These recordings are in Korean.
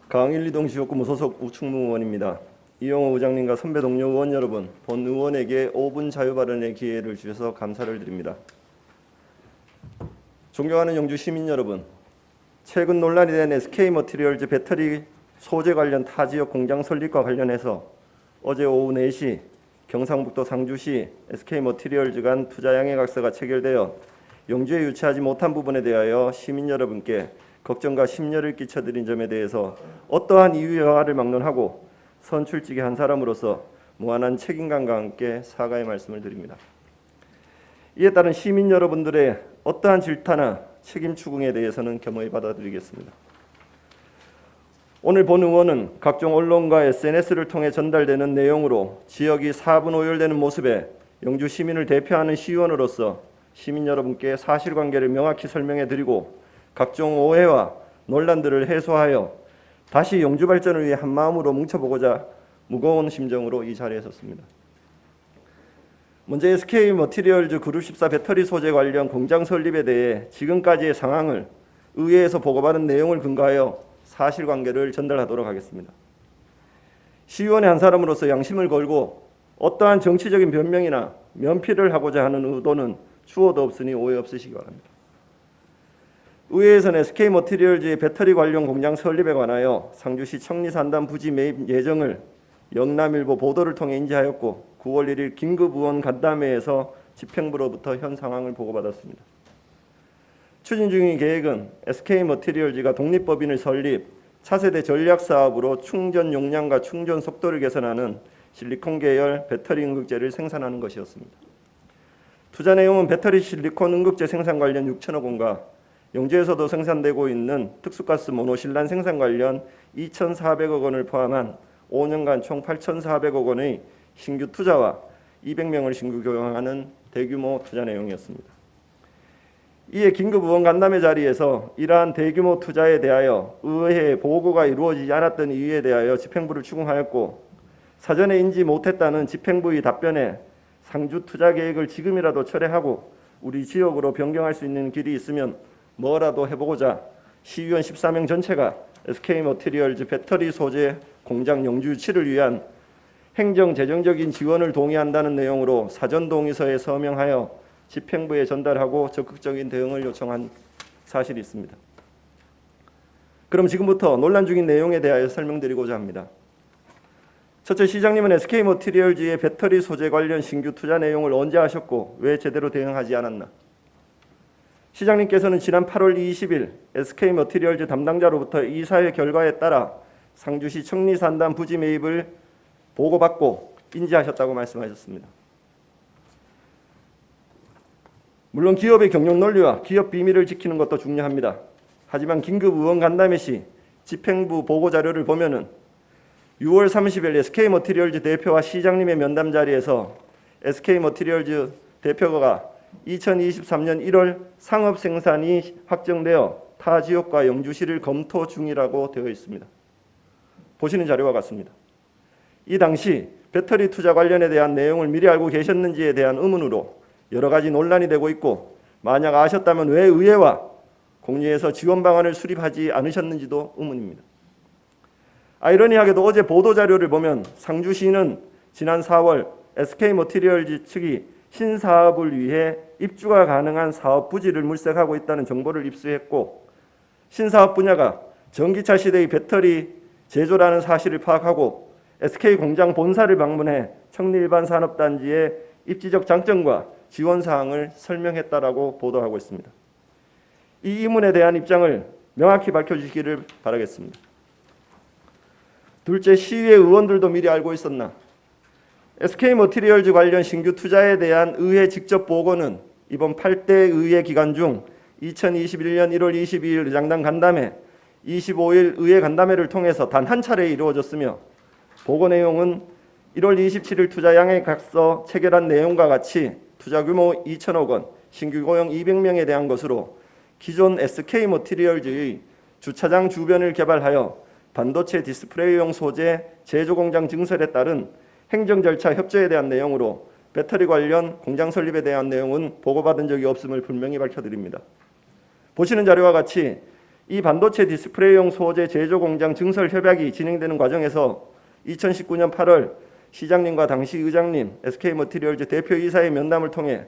강일리동지역구 무소속 우충무 의원입니다. 이용호 의장님과 선배 동료 의원 여러분, 본 의원에게 5분 자유 발언의 기회를 주셔서 감사를 드립니다. 존경하는 영주 시민 여러분, 최근 논란이 된 SK머티리얼즈 배터리 소재 관련 타 지역 공장 설립과 관련해서 어제 오후 4시 경상북도 상주시 SK머티리얼즈 간 투자양해각서가 체결되어 영주에 유치하지 못한 부분에 대하여 시민 여러분께 걱정과 심려를 끼쳐드린 점에 대해서 어떠한 이유여하를 막론하고 선출직의 한 사람으로서 무한한 책임감과 함께 사과의 말씀을 드립니다. 이에 따른 시민 여러분들의 어떠한 질타나 책임 추궁에 대해서는 겸허히 받아들이겠습니다. 오늘 본 의원은 각종 언론과 SNS를 통해 전달되는 내용으로 지역이 사분오열되는 모습에 영주 시민을 대표하는 시의원으로서 시민 여러분께 사실관계를 명확히 설명해드리고 각종 오해와 논란들을 해소하여 다시 영주 발전을 위해 한마음으로 뭉쳐보고자 무거운 심정으로 이 자리에 섰습니다. 먼저 SK머티리얼즈 그룹 14 배터리 소재 관련 공장 설립에 대해 지금까지의 상황을 의회에서 보고받은 내용을 근거하여 사실관계를 전달하도록 하겠습니다. 시의원의 한 사람으로서 양심을 걸고 어떠한 정치적인 변명이나 면피를 하고자 하는 의도는 추호도 없으니 오해 없으시기 바랍니다. 의회에서는 SK머티리얼즈의 배터리 관련 공장 설립에 관하여 상주시 청리산단 부지 매입 예정을 영남일보 보도를 통해 인지하였고 9월 1일 긴급의원 간담회에서 집행부로부터 현 상황을 보고받았습니다. 추진 중인 계획은 SK머티리얼즈가 독립법인을 설립, 차세대 전략사업으로 충전 용량과 충전 속도를 개선하는 실리콘 계열 배터리 응급제를 생산하는 것이었습니다. 투자 내용은 배터리 실리콘 응급제 생산 관련 6천억 원과 영주에서도 생산되고 있는 특수가스 모노실란 생산 관련 2,400억 원을 포함한 5년간 총 8,400억 원의 신규 투자와 200명을 신규 교육하는 대규모 투자 내용이었습니다. 이에 긴급 의원 간담회 자리에서 이러한 대규모 투자에 대하여 의회에 보고가 이루어지지 않았던 이유에 대하여 집행부를 추궁하였고 사전에 인지 못했다는 집행부의 답변에 상주 투자 계획을 지금이라도 철회하고 우리 지역으로 변경할 수 있는 길이 있으면 뭐라도 해보고자 시의원 14명 전체가 SK머티리얼즈 배터리 소재 공장 영주 유치를 위한 행정 재정적인 지원을 동의한다는 내용으로 사전 동의서에 서명하여 집행부에 전달하고 적극적인 대응을 요청한 사실이 있습니다. 그럼 지금부터 논란 중인 내용에 대하여 설명드리고자 합니다. 첫째, 시장님은 SK머티리얼즈의 배터리 소재 관련 신규 투자 내용을 언제 하셨고 왜 제대로 대응하지 않았나? 시장님께서는 지난 8월 20일 SK머티리얼즈 담당자로부터 이사회 결과에 따라 상주시 청리산단 부지 매입을 보고받고 인지하셨다고 말씀하셨습니다. 물론 기업의 경영 논리와 기업 비밀을 지키는 것도 중요합니다. 하지만 긴급 의원 간담회 시 집행부 보고 자료를 보면은 6월 30일 SK머티리얼즈 대표와 시장님의 면담 자리에서 SK머티리얼즈 대표가 2023년 1월 상업 생산이 확정되어 타 지역과 영주시를 검토 중이라고 되어 있습니다. 보시는 자료와 같습니다. 이 당시 배터리 투자 관련에 대한 내용을 미리 알고 계셨는지에 대한 의문으로 여러 가지 논란이 되고 있고 만약 아셨다면 왜 의회와 공리에서 지원 방안을 수립하지 않으셨는지도 의문입니다. 아이러니하게도 어제 보도자료를 보면 상주시는 지난 4월 SK머티리얼즈 측이 신사업을 위해 입주가 가능한 사업 부지를 물색하고 있다는 정보를 입수했고 신사업 분야가 전기차 시대의 배터리 제조라는 사실을 파악하고 SK 공장 본사를 방문해 청리일반산업단지의 입지적 장점과 지원 사항을 설명했다라고 보도하고 있습니다. 이 의문에 대한 입장을 명확히 밝혀주시기를 바라겠습니다. 둘째, 시의회 의원들도 미리 알고 있었나? SK머티리얼즈 관련 신규 투자에 대한 의회 직접 보고는 이번 8대 의회 기간 중 2021년 1월 22일 의장단 간담회, 25일 의회 간담회를 통해서 단 한 차례 이루어졌으며 보고 내용은 1월 27일 투자양해각서 체결한 내용과 같이 투자 규모 2천억 원, 신규 고용 200명에 대한 것으로 기존 SK머티리얼즈의 주차장 주변을 개발하여 반도체 디스플레이용 소재 제조 공장 증설에 따른 행정 절차 협조에 대한 내용으로 배터리 관련 공장 설립에 대한 내용은 보고받은 적이 없음을 분명히 밝혀드립니다. 보시는 자료와 같이 이 반도체 디스플레이용 소재 제조 공장 증설 협약이 진행되는 과정에서 2019년 8월 시장님과 당시 의장님, SK머티리얼즈 대표이사의 면담을 통해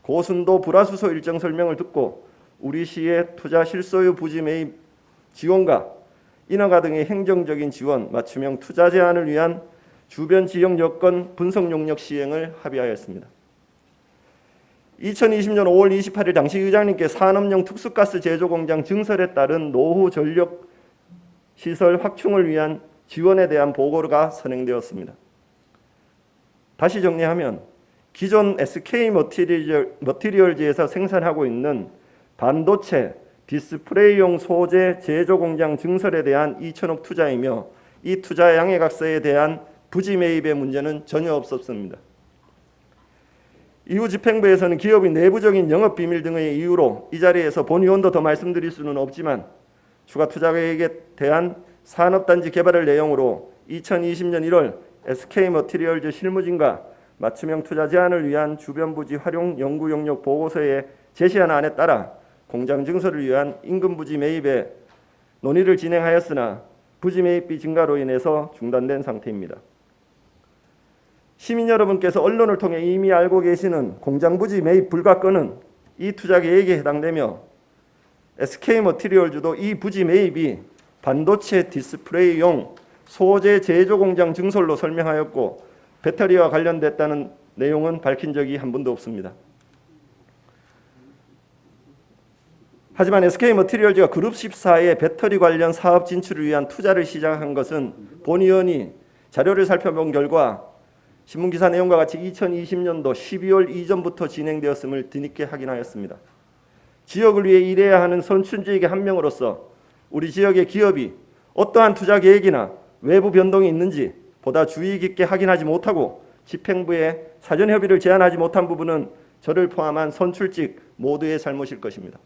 고순도 불화수소 일정 설명을 듣고 우리 시의 투자 실소유 부지 매입 지원과 인허가 등의 행정적인 지원, 맞춤형 투자 제한을 위한 주변 지역 여건 분석 용역 시행을 합의하였습니다. 2020년 5월 28일 당시 의장님께 산업용 특수가스 제조 공장 증설에 따른 노후 전력 시설 확충을 위한 지원에 대한 보고가 선행되었습니다. 다시 정리하면 기존 SK머티리얼즈에서 생산하고 있는 반도체 디스플레이용 소재 제조 공장 증설에 대한 2천억 투자이며 이 투자 양해각서에 대한 부지 매입의 문제는 전혀 없었습니다. 이후 집행부에서는 기업의 내부적인 영업 비밀 등의 이유로 이 자리에서 본의원도 더 말씀드릴 수는 없지만 추가 투자 계획에 대한 산업단지 개발을 내용으로 2020년 1월 SK머티리얼즈 실무진과 맞춤형 투자 제한을 위한 주변 부지 활용 연구 용역 보고서에 제시한 안에 따라 공장 증설을 위한 인근 부지 매입에 논의를 진행하였으나 부지 매입비 증가로 인해서 중단된 상태입니다. 시민 여러분께서 언론을 통해 이미 알고 계시는 공장 부지 매입 불가 건은 이 투자 계획에 해당되며 SK머티리얼즈도 이 부지 매입이 반도체 디스플레이용 소재 제조 공장 증설로 설명하였고 배터리와 관련됐다는 내용은 밝힌 적이 한 번도 없습니다. 하지만 SK머티리얼즈가 그룹 14의 배터리 관련 사업 진출을 위한 투자를 시작한 것은 본의원이 자료를 살펴본 결과 신문기사 내용과 같이 2020년도 12월 이전부터 진행되었음을 뒤늦게 확인하였습니다. 지역을 위해 일해야 하는 선출직의 한 명으로서 우리 지역의 기업이 어떠한 투자 계획이나 외부 변동이 있는지 보다 주의 깊게 확인하지 못하고 집행부에 사전 협의를 제안하지 못한 부분은 저를 포함한 선출직 모두의 잘못일 것입니다.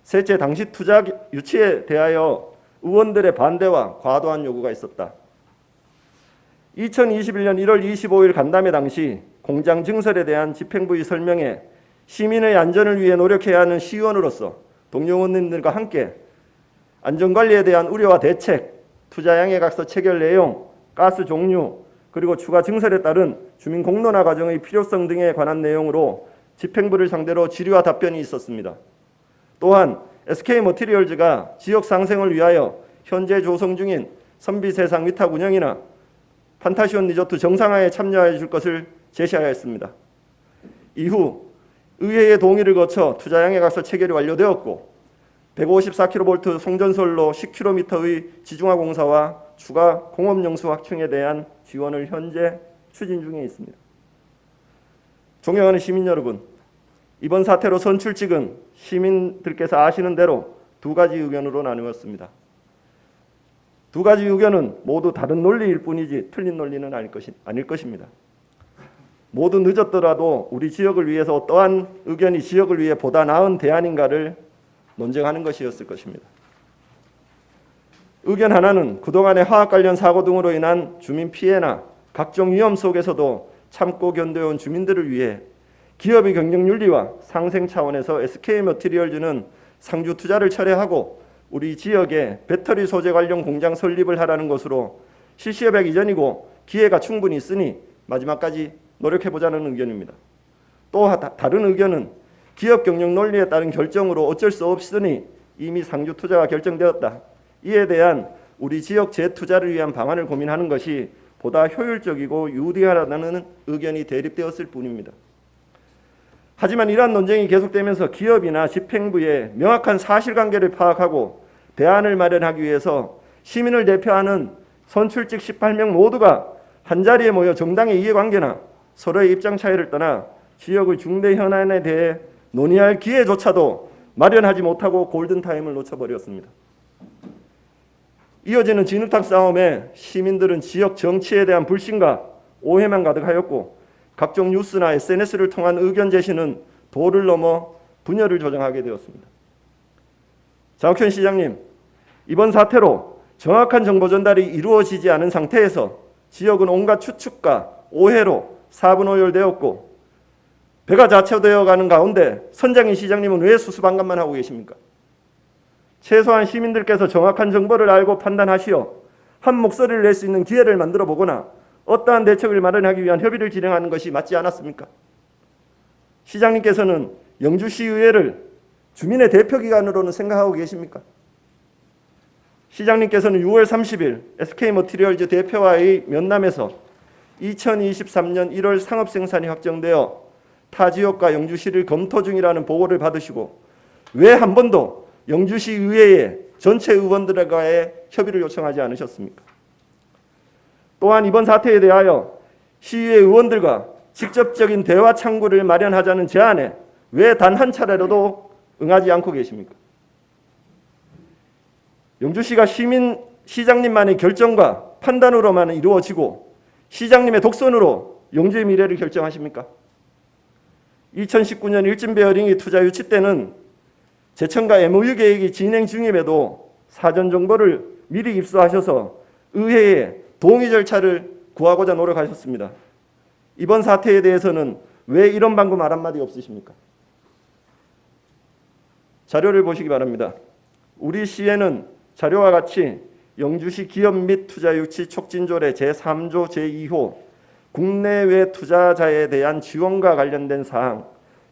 셋째, 당시 투자 유치에 대하여 의원들의 반대와 과도한 요구가 있었다. 2021년 1월 25일 간담회 당시 공장 증설에 대한 집행부의 설명에 시민의 안전을 위해 노력해야 하는 시의원으로서 동료 의원님들과 함께 안전관리에 대한 우려와 대책, 투자 양해각서 체결 내용, 가스 종류, 그리고 추가 증설에 따른 주민 공론화 과정의 필요성 등에 관한 내용으로 집행부를 상대로 질의와 답변이 있었습니다. 또한 SK머티리얼즈가 지역 상생을 위하여 현재 조성 중인 선비세상 위탁 운영이나 판타시온 리조트 정상화에 참여해 줄 것을 제시하였습니다. 이후 의회의 동의를 거쳐 투자 양해각서 체결이 완료되었고 154kV 송전솔로 10km의 지중화 공사와 추가 공업용수 확충에 대한 지원을 현재 추진 중에 있습니다. 존경하는 시민 여러분, 이번 사태로 선출직은 시민들께서 아시는 대로 두 가지 의견으로 나누었습니다. 두 가지 의견은 모두 다른 논리일 뿐이지 틀린 논리는 아닐 것입니다. 모두 늦었더라도 우리 지역을 위해서 어떠한 의견이 지역을 위해 보다 나은 대안인가를 논쟁하는 것이었을 것입니다. 의견 하나는 그동안의 화학 관련 사고 등으로 인한 주민 피해나 각종 위험 속에서도 참고 견뎌온 주민들을 위해 기업의 경영 윤리와 상생 차원에서 SK머티리얼즈는 상주 투자를 철회하고 우리 지역에 배터리 소재 관련 공장 설립을 하라는 것으로 실시협약 이전이고 기회가 충분히 있으니 마지막까지 노력해보자는 의견입니다. 또 다른 의견은 기업 경영 논리에 따른 결정으로 어쩔 수 없으니 이미 상주 투자가 결정되었다. 이에 대한 우리 지역 재투자를 위한 방안을 고민하는 것이 보다 효율적이고 유리하다는 의견이 대립되었을 뿐입니다. 하지만 이러한 논쟁이 계속되면서 기업이나 집행부의 명확한 사실관계를 파악하고 대안을 마련하기 위해서 시민을 대표하는 선출직 18명 모두가 한자리에 모여 정당의 이해관계나 서로의 입장 차이를 떠나 지역의 중대 현안에 대해 논의할 기회조차도 마련하지 못하고 골든타임을 놓쳐버렸습니다. 이어지는 진흙탕 싸움에 시민들은 지역 정치에 대한 불신과 오해만 가득하였고 각종 뉴스나 SNS를 통한 의견 제시는 도를 넘어 분열을 조장하게 되었습니다. 장학현 시장님, 이번 사태로 정확한 정보 전달이 이루어지지 않은 상태에서 지역은 온갖 추측과 오해로 사분오열되었고 배가 자초되어 가는 가운데 선장인 시장님은 왜 수수방관만 하고 계십니까? 최소한 시민들께서 정확한 정보를 알고 판단하시어 한 목소리를 낼 수 있는 기회를 만들어 보거나 어떠한 대책을 마련하기 위한 협의를 진행하는 것이 맞지 않았습니까? 시장님께서는 영주시의회를 주민의 대표기관으로는 생각하고 계십니까? 시장님께서는 6월 30일 SK머티리얼즈 대표와의 면담에서 2023년 1월 상업생산이 확정되어 타 지역과 영주시를 검토 중이라는 보고를 받으시고 왜 한 번도 영주시 의회의 전체 의원들과의 협의를 요청하지 않으셨습니까? 또한 이번 사태에 대하여 시의회 의원들과 직접적인 대화 창구를 마련하자는 제안에 왜 단 한 차례로도 응하지 않고 계십니까? 영주시가 시장님만의 결정과 판단으로만 이루어지고 시장님의 독선으로 영주의 미래를 결정하십니까? 2019년 일진베어링이 투자 유치 때는 제천과 MOU 계획이 진행 중임에도 사전 정보를 미리 입수하셔서 의회에 동의 절차를 구하고자 노력하셨습니다. 이번 사태에 대해서는 왜 이런 방금 말 한마디 없으십니까? 자료를 보시기 바랍니다. 우리 시에는 자료와 같이 영주시 기업 및 투자 유치 촉진조례 제3조 제2호 국내외 투자자에 대한 지원과 관련된 사항,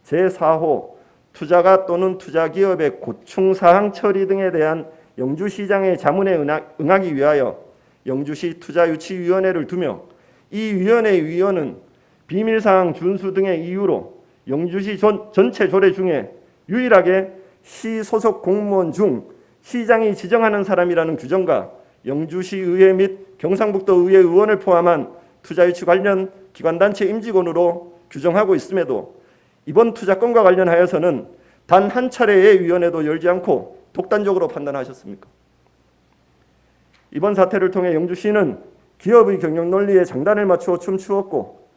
제4호 투자가 또는 투자기업의 고충사항 처리 등에 대한 영주시장의 자문에 응하기 위하여 영주시 투자유치위원회를 두며 이 위원회의 위원은 비밀사항 준수 등의 이유로 영주시 전체 조례 중에 유일하게 시 소속 공무원 중 시장이 지정하는 사람이라는 규정과 영주시의회 및 경상북도의회 의원을 포함한 투자유치 관련 기관단체 임직원으로 규정하고 있음에도 이번 투자건과 관련하여서는 단 한 차례의 위원회도 열지 않고 독단적으로 판단하셨습니까? 이번 사태를 통해 영주시는 기업의 경영 논리에 장단을 맞추어 춤추었고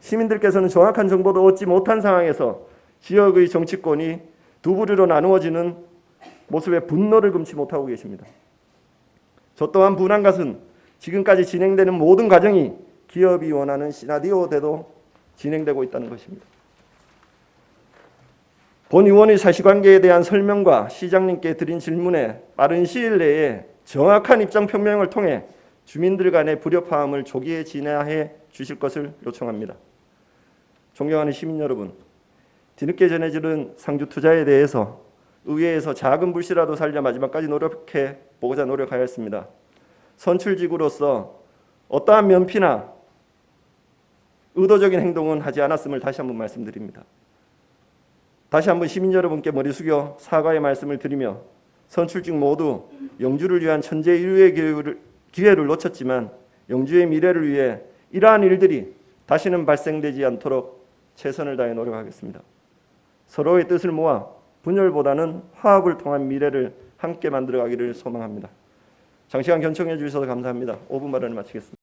시민들께서는 정확한 정보도 얻지 못한 상황에서 지역의 정치권이 두 부류로 나누어지는 모습에 분노를 금치 못하고 계십니다. 저 또한 분한 것은 지금까지 진행되는 모든 과정이 기업이 원하는 시나리오대로 진행되고 있다는 것입니다. 본 의원의 사실관계에 대한 설명과 시장님께 드린 질문에 빠른 시일 내에 정확한 입장 표명을 통해 주민들 간의 불협화음을 조기에 진화해 주실 것을 요청합니다. 존경하는 시민 여러분, 뒤늦게 전해지는 상주 투자에 대해서 의회에서 작은 불씨라도 살려 마지막까지 노력해 보고자 노력하였습니다. 선출직으로서 어떠한 면피나 의도적인 행동은 하지 않았음을 다시 한번 말씀드립니다. 다시 한번 시민 여러분께 머리 숙여 사과의 말씀을 드리며 선출직 모두 영주를 위한 천재인류의 기회를 놓쳤지만 영주의 미래를 위해 이러한 일들이 다시는 발생되지 않도록 최선을 다해 노력하겠습니다. 서로의 뜻을 모아 분열보다는 화합을 통한 미래를 함께 만들어가기를 소망합니다. 장시간 경청해 주셔서 감사합니다. 5분 발언을 마치겠습니다.